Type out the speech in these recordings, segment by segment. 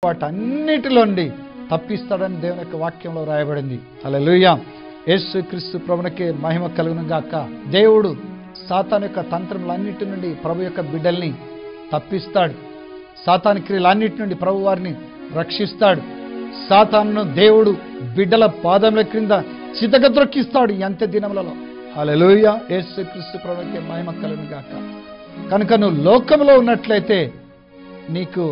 వాటన్నిటిలో నుండి తప్పిస్తాడని దేవుని యొక్క వాక్యంలో రాయబడింది. హల్లెలూయా. యేసుక్రీస్తు ప్రభువునకే మహిమ కలుగును గాక. దేవుడు సాతాను యొక్క తంత్రములన్నిటి నుండి ప్రభు యొక్క బిడ్డల్ని తప్పిస్తాడు. సాతాను క్రియలన్నిటి నుండి ప్రభు వారిని రక్షిస్తాడు. సాతానును దేవుడు బిడ్డల పాదముల క్రింద చితకద్రొక్కిస్తాడు ఈ అంత్య దినములలో. హల్లెలూయా. యేసుక్రీస్తు ప్రభువునకే మహిమ కలుగును గాక. కనుక నువ్వు లోకంలో ఉన్నట్లయితే నీకు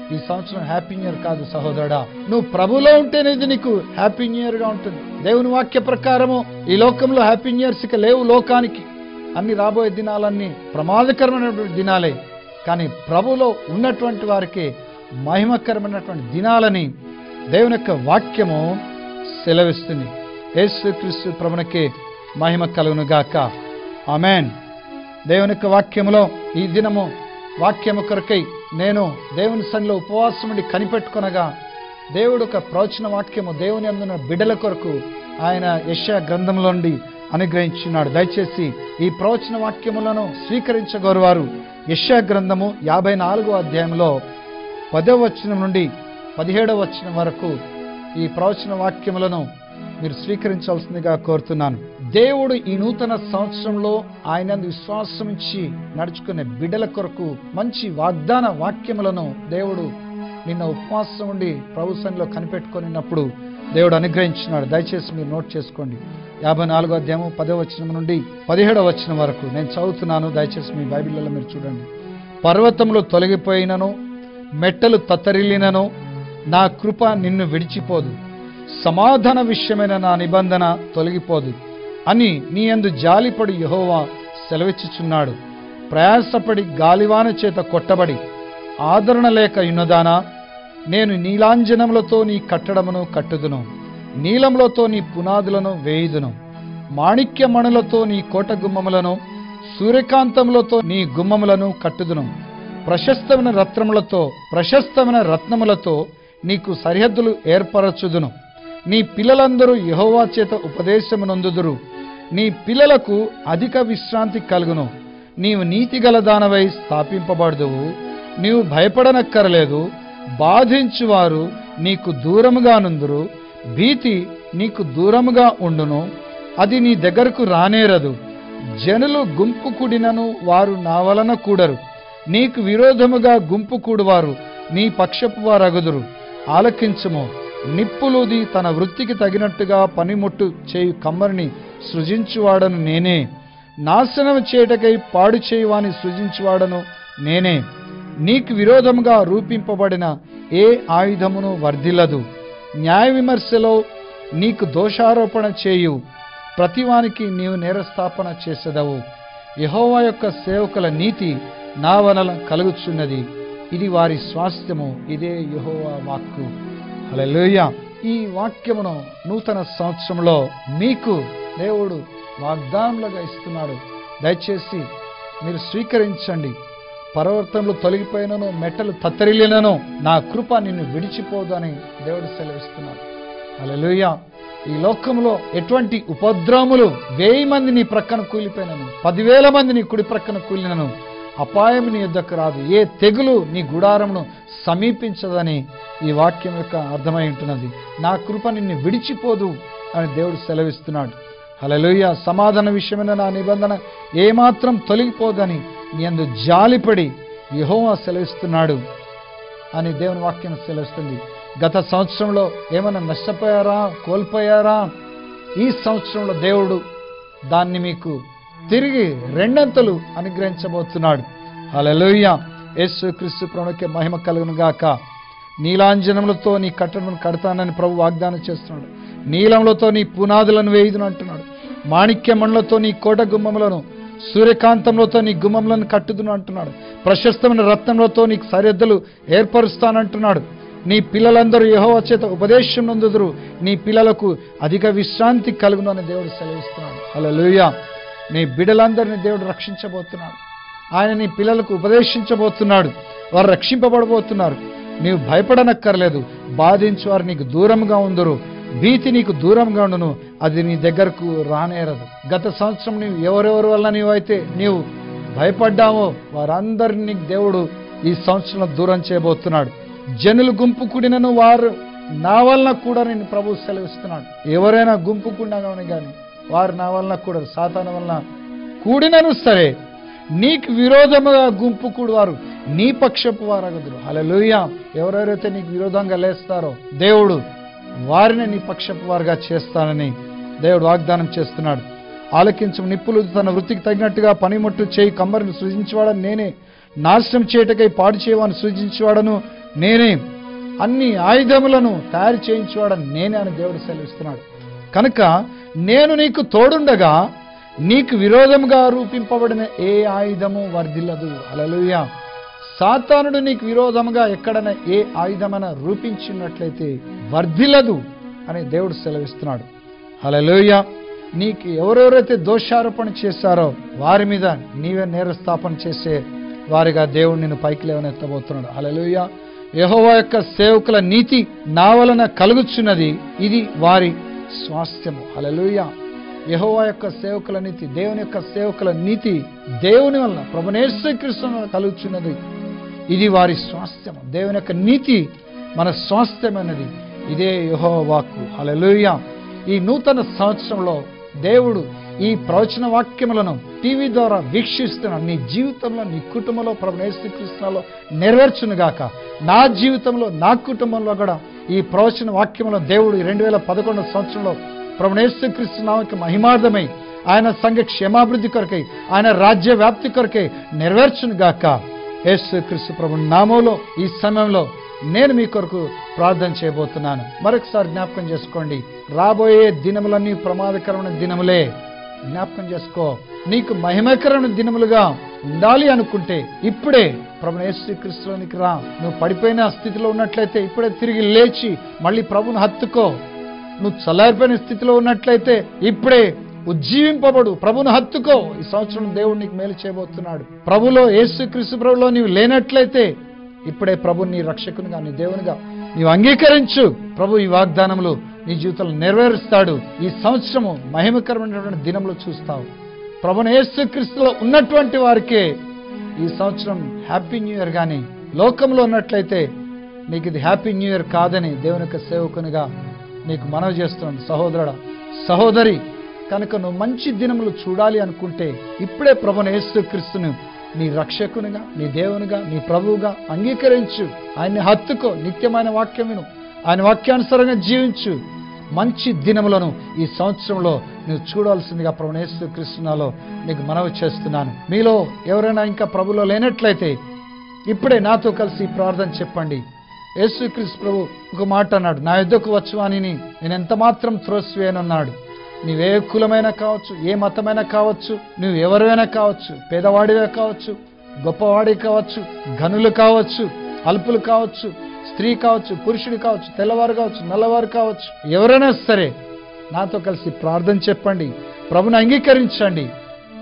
ఈ సంవత్సరం హ్యాపీ న్యూ ఇయర్ కాదు సహోదరుడా. నువ్వు ప్రభులో ఉంటేనే ఇది నీకు హ్యాపీ న్యూ ఇయర్ గా ఉంటుంది. దేవుని వాక్య ప్రకారము ఈ లోకంలో హ్యాపీ న్యూ ఇయర్స్ ఇక లేవు. లోకానికి అన్ని రాబోయే దినాలన్నీ ప్రమాదకరమైనటువంటి దినాలే. కానీ ప్రభులో ఉన్నటువంటి వారికి మహిమకరమైనటువంటి దినాలని దేవుని యొక్క వాక్యము సెలవిస్తుంది. యేసుక్రీస్తు ప్రభువునకే మహిమ కలుగును గాక. ఆమేన్. దేవుని యొక్క వాక్యములో ఈ దినము వాక్యము కొరకై నేను దేవుని సన్నిధిలో ఉపవాసం ఉండి కనిపెట్టుకొనగా దేవుడు ఒక ప్రవచన వాక్యము దేవుని అందున బిడ్డల కొరకు ఆయన యెషయా గ్రంథంలో నుండి అనుగ్రహించున్నాడు. దయచేసి ఈ ప్రవచన వాక్యములను స్వీకరించగోరువారు యెషయా గ్రంథము 54వ అధ్యాయంలో 10వ వచనం నుండి 17వ వచనం వరకు ఈ ప్రవచన వాక్యములను మీరు స్వీకరించాల్సిందిగా కోరుతున్నాను. దేవుడు ఈ నూతన సంవత్సరంలో ఆయన విశ్వాసం ఇచ్చి నడుచుకునే బిడ్డల కొరకు మంచి వాగ్దాన వాక్యములను దేవుడు నిన్న ఉపవాసం ఉండి ప్రభు సన్నిధిలో కనిపెట్టుకున్నప్పుడు దేవుడు అనుగ్రహించినాడు. దయచేసి మీరు నోట్ చేసుకోండి. 54వ అధ్యాయము 10వ వచనం నుండి 17వ వచనం వరకు నేను చదువుతున్నాను. దయచేసి మీ బైబిల్లో మీరు చూడండి. పర్వతములు తొలగిపోయినను మెట్టలు తత్తరిల్లినను నా కృప నిన్ను విడిచిపోదు, సమాధాన విషయమైన నా నిబంధన తొలగిపోదు అని నీ యందు జాలిపడి యెహోవా సెలవిచ్చుచున్నాడు. ప్రయాసపడి గాలివాన చేత కొట్టబడి ఆదరణ లేక యున్నదానా, నేను నీలాంజనములతో నీ కట్టడమును కట్టుదును, నీలములతో నీ పునాదులను వేయుదును, మాణిక్యమణులతో నీ కోట గుమ్మములను, సూర్యకాంతములతో నీ గుమ్మములను కట్టుదును, ప్రశస్తమైన రత్నములతో నీకు సరిహద్దులు ఏర్పరచుదును. నీ పిల్లలందరూ యెహోవా చేత ఉపదేశమునందుదురు. నీ పిల్లలకు అధిక విశ్రాంతి కలుగును. నీవు నీతిగల దానవై స్థాపింపబడుదువు. నీవు భయపడనక్కరలేదు. బాధించువారు నీకు దూరముగా నుందురు. భీతి నీకు దూరముగా ఉండును. అది నీ దగ్గరకు రానేరదు. జనులు గుంపు కూడినను వారు నా వలన కూడరు. నీకు విరోధముగా గుంపు కూడువారు నీ పక్షపు వారగుదురు. ఆలకించుము. నిప్పులూది తన వృత్తికి తగినట్టుగా పనిముట్టు చేయు కమ్మరిని సృజించువాడను నేనే. నాశనం చేయటకై పాడు చేయువాని సృజించువాడను నేనే. నీకు విరోధముగా రూపింపబడిన ఏ ఆయుధమును వర్ధిల్లదు. న్యాయ విమర్శలో నీకు దోషారోపణ చేయు ప్రతివానికి నీవు నేరస్థాపన చేసెదవు. యెహోవా యొక్క సేవకుల నీతి నా వలన కలుగుచున్నది. ఇది వారి స్వాస్థ్యము. ఇదే యెహోవా వాక్కు. హల్లెలూయా. ఈ వాక్యమును నూతన సంవత్సరంలో మీకు దేవుడు వాగ్దానములుగా ఇస్తున్నాడు. దయచేసి మీరు స్వీకరించండి. పర్వతములు తొలగిపోయినను మెట్టలు తత్తరిల్లినను నా కృప నిన్ను విడిచిపోదు అని దేవుడు సెలవిస్తున్నాడు. హల్లెలూయా. ఈ లోకంలో ఎటువంటి ఉపద్రవములు 1000 మంది నీ ప్రక్కన కూలిపోయినను, 10,000 మంది నీ కుడి ప్రక్కన కూలినను అపాయం నీ యొద్దకు రాదు. ఏ తెగులు నీ గుడారమును సమీపించదని ఈ వాక్యం యొక్క అర్థమై ఉంటున్నది. నా కృప నిన్ను విడిచిపోదు అని దేవుడు సెలవిస్తున్నాడు. హల్లెలూయా. సమాధాన విషయమైన నా నిబంధన ఏమాత్రం తొలగిపోదని నీ యందు జాలిపడి యెహోవా సెలవిస్తున్నాడు అని దేవుని వాక్యం సెలవిస్తుంది. గత సంవత్సరంలో ఏమైనా నష్టపోయారా, కోల్పోయారా? ఈ సంవత్సరంలో దేవుడు దాన్ని మీకు తిరిగి రెండంతలు అనుగ్రహించబోతున్నాడు. హల్లెలూయా. యేసుక్రీస్తు ప్రభువుకే మహిమ కలుగును గాక. నీలాంజనములతో నీ కట్టడమును కడతానని ప్రభు వాగ్దానం చేస్తున్నాడు. నీలములతో నీ పునాదులను వేయుదును అంటున్నాడు. మాణిక్యమణులతో నీ కోట గుమ్మములను, సూర్యకాంతములతో నీ గుమ్మములను కట్టుదును అంటున్నాడు. ప్రశస్తమైన రత్నములతో నీకు సరిహద్దులు ఏర్పరుస్తానంటున్నాడు. నీ పిల్లలందరూ యెహోవా చేత ఉపదేశం నందుదురు. నీ పిల్లలకు అధిక విశ్రాంతి కలుగును అని దేవుడు సెలవిస్తున్నాడు. హల్లెలూయా. నీ బిడ్డలందరినీ దేవుడు రక్షించబోతున్నాడు. ఆయన నీ పిల్లలకు ఉపదేశించబోతున్నాడు. వారు రక్షింపబడబోతున్నారు. నీవు భయపడనక్కర్లేదు. బాధించు వారు నీకు దూరంగా ఉందరు. భీతి నీకు దూరంగా ఉండును. అది నీ దగ్గరకు రానేరదు. గత సంవత్సరం నీవు ఎవరెవరి వల్ల నీవైతే నీవు భయపడ్డావో వారందరినీ దేవుడు ఈ సంవత్సరంలో దూరం చేయబోతున్నాడు. జనులు గుంపు కూడినను వారు నా వలన కూడా నేను ప్రభు సెలవిస్తున్నాడు. ఎవరైనా గుంపు కూడినా కానీ వారు నా వలన కూడా సాతాను వలన కూడినను సరే నీకు విరోధముగా గుంపు కూడివారు నీ పక్షపు వారగదురు. హల్లెలూయా. ఎవరెవరైతే నీకు విరోధంగా లేస్తారో దేవుడు వారిని నీ పక్షపు వారుగా చేస్తానని దేవుడు వాగ్దానం చేస్తున్నాడు. ఆలకించు, నిప్పులు తన వృత్తికి తగినట్టుగా పనిముట్టు చేయి కమ్మరిని సృజించేవాడని నేనే, నాశనం చేయటకై పాడు చేయవాన్ని సృజించేవాడను నేనే, అన్ని ఆయుధములను తయారు చేయించేవాడని నేనే అని దేవుడు సెలవిస్తున్నాడు. కనుక నేను నీకు తోడుండగా నీకు విరోధముగా రూపింపబడిన ఏ ఆయుధము వర్ధిల్లదు. హల్లెలూయా. సాతానుడు నీకు విరోధముగా ఎక్కడైనా ఏ ఆయుధమైనా రూపించినట్లయితే వర్ధిల్లదు అని దేవుడు సెలవిస్తున్నాడు. హల్లెలూయా. నీకు ఎవరెవరైతే దోషారోపణ చేశారో వారి మీద నీవే నేరస్థాపన చేసే వారిగా దేవుడు నిన్ను పైకి లేవనెత్తబోతున్నాడు. హల్లెలూయా. యెహోవా యొక్క సేవకుల నీతి నా వలన కలుగుచున్నది, ఇది వారి స్వాస్థ్యము. హల్లెలూయా. యెహోవా యొక్క సేవకుల నీతి, దేవుని యొక్క సేవకుల నీతి దేవుని వలన ప్రభువైన యేసుక్రీస్తు వలన కలుగుచున్నది, ఇది వారి స్వాస్థ్యము. దేవుని యొక్క నీతి మన స్వాస్థ్యమైనది. ఇదే యెహోవా వాక్కు. హల్లెలూయా. ఈ నూతన సంవత్సరంలో దేవుడు ఈ ప్రవచన వాక్యములను టీవీ ద్వారా వీక్షిస్తున్న నీ జీవితంలో, నీ కుటుంబంలో ప్రభువైన యేసుక్రీస్తులో నెరవేర్చునుగాక. నా జీవితంలో, నా కుటుంబంలో కూడా ఈ ప్రవచన వాక్యములను దేవుడు 2011 సంవత్సరంలో ప్రభువైన యేసుక్రీస్తు నామమునకు మహిమార్థమై ఆయన సంఘ క్షేమాభివృద్ధి కొరకై, ఆయన రాజ్య వ్యాప్తి కొరకై నెరవేర్చునుగాక. యేసుక్రీస్తు ప్రభు నామములో ఈ సమయంలో నేను మీ కొరకు ప్రార్థన చేయబోతున్నాను. మరొకసారి జ్ఞాపకం చేసుకోండి, రాబోయే దినములన్నీ ప్రమాదకరమైన దినములే. జ్ఞాపకం చేసుకో. నీకు మహిమకరమైన దినములుగా ఉండాలి అనుకుంటే ఇప్పుడే ప్రభువైన యేసుక్రీస్తులోనికి రా. నువ్వు పడిపోయిన స్థితిలో ఉన్నట్లయితే ఇప్పుడే తిరిగి లేచి మళ్ళీ ప్రభువును హత్తుకో. నువ్వు చల్లారిపోయిన స్థితిలో ఉన్నట్లయితే ఇప్పుడే ఉజ్జీవింపబడు, ప్రభువును హత్తుకో. ఈ సంవత్సరం దేవుడు నీకు మేలు చేయబోతున్నాడు. ప్రభులో, యేసుక్రీస్తు ప్రభులో నీవు లేనట్లయితే ఇప్పుడే ప్రభు నీ రక్షకునిగా, నీ దేవునిగా నీవు అంగీకరించు. ప్రభు ఈ వాగ్దానములు నీ జీవితంలో నెరవేరుస్తాడు. ఈ సంవత్సరము మహిమకరమైనటువంటి దినములు చూస్తావు. ప్రభువైన యేసుక్రీస్తులో ఉన్నటువంటి వారికే ఈ సంవత్సరం హ్యాపీ న్యూ ఇయర్. కానీ లోకంలో ఉన్నట్లయితే నీకు ఇది హ్యాపీ న్యూ ఇయర్ కాదని దేవుని యొక్క సేవకునిగా నీకు మనవి చేస్తున్నాను. సహోదరుడా, సహోదరి, కనుక నువ్వు మంచి దినములు చూడాలి అనుకుంటే ఇప్పుడే ప్రభువైన యేసుక్రీస్తును నీ రక్షకునిగా, నీ దేవునిగా, నీ ప్రభువుగా అంగీకరించు. ఆయన్ని హత్తుకో. నిత్యమైన వాక్యం విను. ఆయన వాక్యానుసారంగా జీవించు. మంచి దినములను ఈ సంవత్సరంలో నువ్వు చూడాల్సిందిగా ప్రభువైన యేసుక్రీస్తునాలో నీకు మనవి చేస్తున్నాను. మీలో ఎవరైనా ఇంకా ప్రభులో లేనట్లయితే ఇప్పుడే నాతో కలిసి ప్రార్థన చెప్పండి. యేసుక్రీస్తు ప్రభు ఒక మాట అన్నాడు, నా యొద్దకు వచ్చువాని నేను ఎంత మాత్రం త్రోసివేయనన్నాడు. నీవే కులమైనా కావచ్చు, ఏ మతమైనా కావచ్చు, నువ్వు ఎవరైనా కావచ్చు, పేదవాడివే కావచ్చు, గొప్పవాడి కావచ్చు, ఘనులు కావచ్చు, అల్పులు కావచ్చు, స్త్రీ కావచ్చు, పురుషుడు కావచ్చు, తెల్లవారు కావచ్చు, నల్లవారు కావచ్చు, ఎవరైనా సరే నాతో కలిసి ప్రార్థన చెప్పండి. ప్రభుని అంగీకరించండి.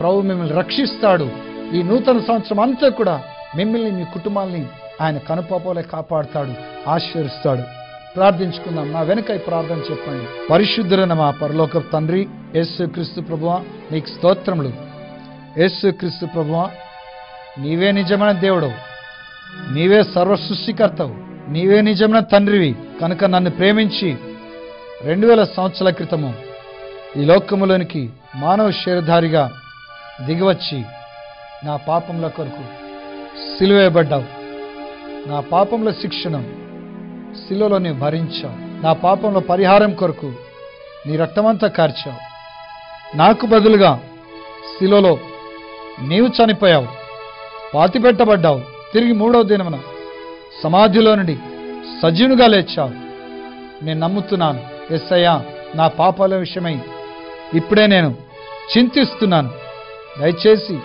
ప్రభు మిమ్మల్ని రక్షిస్తాడు. ఈ నూతన సంవత్సరం అంతా కూడా మిమ్మల్ని, మీ కుటుంబాల్ని ఆయన కనుపాపోలే కాపాడుతాడు, ఆశీర్వదిస్తాడు. ప్రార్థించుకుందాం. నా వెనుక ప్రార్థన చెప్పండి. పరిశుద్ధుడైన మా పరలోకపు తండ్రి, యేసుక్రీస్తు ప్రభువా నీకు స్తోత్రములు. యేసుక్రీస్తు ప్రభువా నీవే నిజమైన దేవుడవు, నీవే సర్వ సృష్టికర్తవు, నీవే నిజమైన తండ్రివి. కనుక నన్ను ప్రేమించి 2000 సంవత్సరాల క్రితము ఈ లోకములోనికి మానవ శరీరధారిగా దిగివచ్చి నా పాపముల కొరకు సిలువేయబడ్డావు. నా పాపముల శిక్షను శిలువలో నీవు భరించావు. నా పాపంలో పరిహారం కొరకు నీ రక్తమంతా కార్చావు. నాకు బదులుగా శిలువలో నీవు చనిపోయావు, పాతిపెట్టబడ్డావు. తిరిగి 3వ దినమున సమాధిలో నుండి సజీవునిగా లేచావు. నేను నమ్ముతున్నాను. యేసయ్యా, నా పాపాల విషయమై ఇప్పుడే నేను చింతిస్తున్నాను. దయచేసి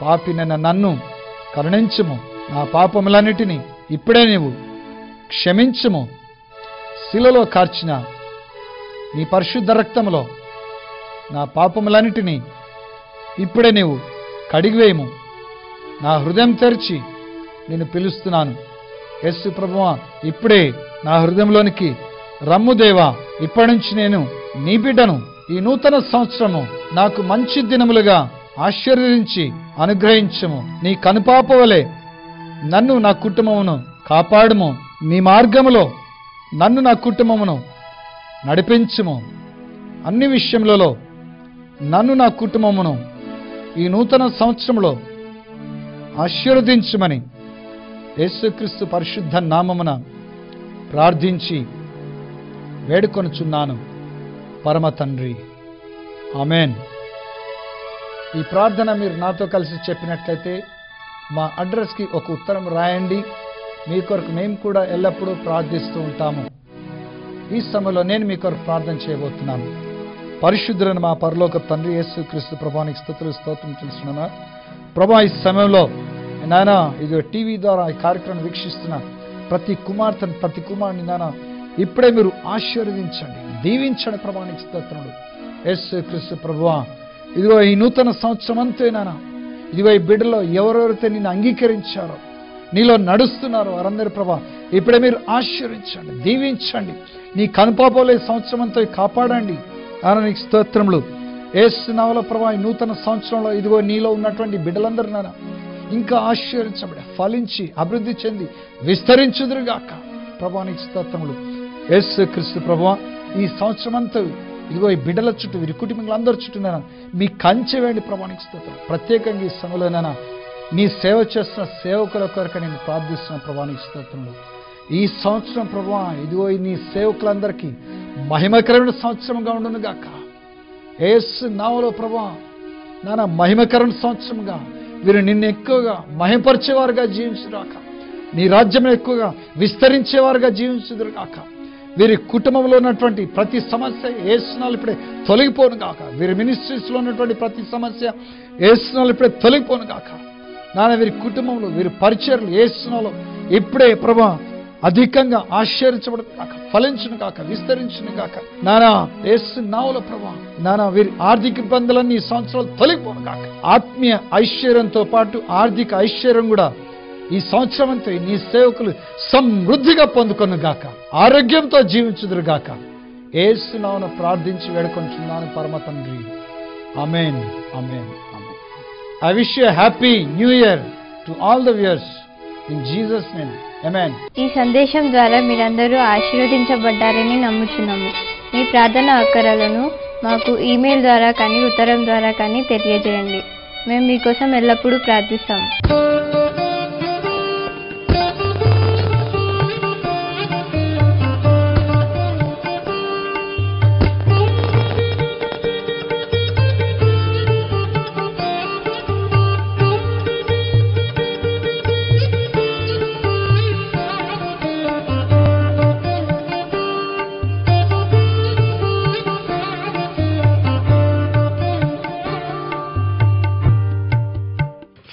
పాపినైన నన్ను కరుణించుము. నా పాపములన్నిటినీ ఇప్పుడే నీవు క్షమించుము. శిలలో కార్చిన నీ పరిశుద్ధ రక్తములో నా పాపములన్నిటినీ ఇప్పుడే నీవు కడిగివేయము. నా హృదయం తెరిచి నేను పిలుస్తున్నాను. యేసు ప్రభువా, ఇప్పుడే నా హృదయంలోనికి రమ్ము దేవా. ఇప్పటి నుంచి నేను నీ బిడ్డను. ఈ నూతన సంవత్సరము నాకు మంచి దినములుగా ఆశీర్వదించి అనుగ్రహించము. నీ కనుపాప వలె నన్ను, నా కుటుంబమును కాపాడుము. నీ మార్గములో నన్ను నా కుటుంబమును నడిపించుము. అన్ని విషయములలో నన్ను నా కుటుంబమును ఈ నూతన సంవత్సరంలో ఆశీర్వదించుమని యేసుక్రీస్తు పరిశుద్ధ నామమున ప్రార్థించి వేడుకొనుచున్నాను పరమ తండ్రి. ఆమేన్. ఈ ప్రార్థన మీరు నాతో కలిసి చెప్పినట్లయితే మా అడ్రస్కి ఒక ఉత్తరం రాయండి. మీ కొరకు మేము కూడా ఎల్లప్పుడూ ప్రార్థిస్తూ ఉంటాము. ఈ సమయంలో నేను మీ కొరకు ప్రార్థన చేయబోతున్నాను. పరిశుద్ధులను మా పరలోక తండ్రి యేసుక్రీస్తు ప్రభువానికి స్తుతులు స్తోత్రం చేస్తున్నాను. ప్రభా, ఈ సమయంలో నాయన ఇది టీవీ ద్వారా ఈ కార్యక్రమం వీక్షిస్తున్న ప్రతి కుమార్తెను ప్రతి కుమారుని నాయన ఇప్పుడే మీరు ఆశీర్వదించండి, దీవించండి. ప్రభువానికి స్తోత్రములు. యేసుక్రీస్తు ప్రభువా, ఇదిగో ఈ నూతన సంవత్సరం అంతేనానా ఇదిగో ఈ బిడ్డలో ఎవరెవరైతే నిన్ను అంగీకరించారో నీలో నడుస్తున్నారో వారందరి ప్రభా ఇప్పుడే మీరు ఆశీర్వించండి, దీవించండి. నీ కనుపాపలే సంవత్సరం అంతా కాపాడండి. ఆయన నీకు స్తోత్రములు. యేసు నామములో ప్రభా ఈ నూతన సంవత్సరంలో ఇదిగో నీలో ఉన్నటువంటి బిడ్డలందరూ నాన్న ఇంకా ఆశీర్వించబడి ఫలించి అభివృద్ధి చెంది విస్తరించుదురుగాక. ప్రభా నీకు స్తోత్రములు. యేసుక్రీస్తు ప్రభువా, ఈ సంవత్సరం అంతా ఇదిగో ఈ బిడ్డల చుట్టూ వీరి కుటుంబీకులందరి చుట్టూ మీ కంచె వేయండి. ప్రభానికి స్తోత్రం. ప్రత్యేకంగా ఈ సమయంలోనైనా నీ సేవ చేస్తున్న సేవకుల కొరకు నేను ప్రార్థిస్తున్న ప్రభానికి స్తోత్రములు. ఈ సంవత్సరం ప్రభువా ఇదిగో నీ సేవకులందరికీ మహిమకరమైన సంవత్సరంగా ఉండును గాక. యేసు నామములో ప్రభువా నాన్న మహిమకరమైన సంవత్సరంగా వీరు నిన్ను ఎక్కువగా మహిమపరిచేవారుగా జీవించుగాక. నీ రాజ్యం ఎక్కువగా విస్తరించేవారుగా జీవించుదురు గాక. వీరి కుటుంబంలో ఉన్నటువంటి ప్రతి సమస్య యేసునామములో ఇప్పుడే తొలగిపోను గాక. వీరి మినిస్ట్రీస్లో ఉన్నటువంటి ప్రతి సమస్య యేసునామములో ఇప్పుడే తొలగిపోను గాక. నాన్న వీరి కుటుంబంలో వీరి పరిచర్లు యేసునామములో ఇప్పుడే ప్రభా అధికంగా ఆశీర్వదించబడును గాక, ఫలించును గాక, విస్తరించును గాక. నానా యేసునామములో ప్రభా నానా వీరి ఆర్థిక ఇబ్బందులన్నీ ఈ సంవత్సరాలు తొలగిపోను గాక. ఆత్మీయ ఐశ్వర్యంతో పాటు ఆర్థిక ఐశ్వర్యం కూడా ఈ సంవత్సరం అంతా నీ సేవకులు సమృద్ధిగా పొందుకొను గాక, ఆరోగ్యంతో జీవించుదురు గాక. యేసు నామమున ప్రార్థించి వేడుకొంచున్నాను పరమ తండ్రి. ఆమేన్, ఆమేన్, ఆమేన్. I wish you a happy new year to all the viewers in Jesus name. Amen. ఈ సందేశం ద్వారా మీరందరూ ఆశీర్వదించబడ్డారని నమ్ముచున్నాము. మీ ప్రార్థన అవసరాలను మాకు ఈమెయిల్ ద్వారా కానీ ఉత్తరం ద్వారా కానీ తెలియజేయండి. మేము మీకోసం ఎల్లప్పుడూ ప్రార్థిస్తాము.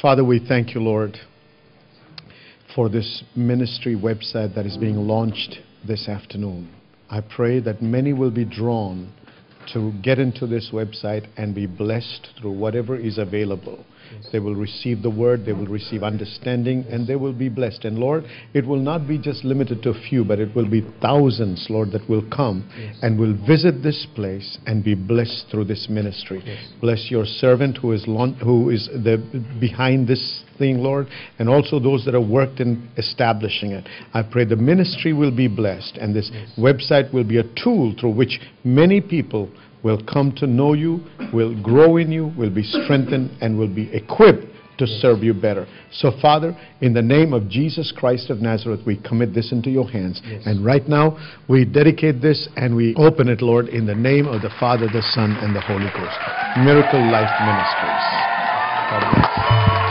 Father, we thank you, Lord, for this ministry website that is being launched this afternoon. I pray that many will be drawn to get into this website and be blessed through whatever is available. Yes. They will receive the word, they will receive understanding, and they will be blessed. And Lord, it will not be just limited to a few, but it will be thousands, Lord, that will come and will visit this place and be blessed through this ministry. Yes. Bless your servant who is behind this thing, Lord, and also those that have worked in establishing it. I pray the ministry will be blessed, and this website will be a tool through which many people will come to know you, will grow in you, will be strengthened, and will be equipped to serve you better. So, Father, in the name of Jesus Christ of Nazareth, we commit this into your hands. Yes. And right now, we dedicate this and we open it, Lord, in the name of the Father, the Son, and the Holy Ghost. Miracle Life Ministries. God bless.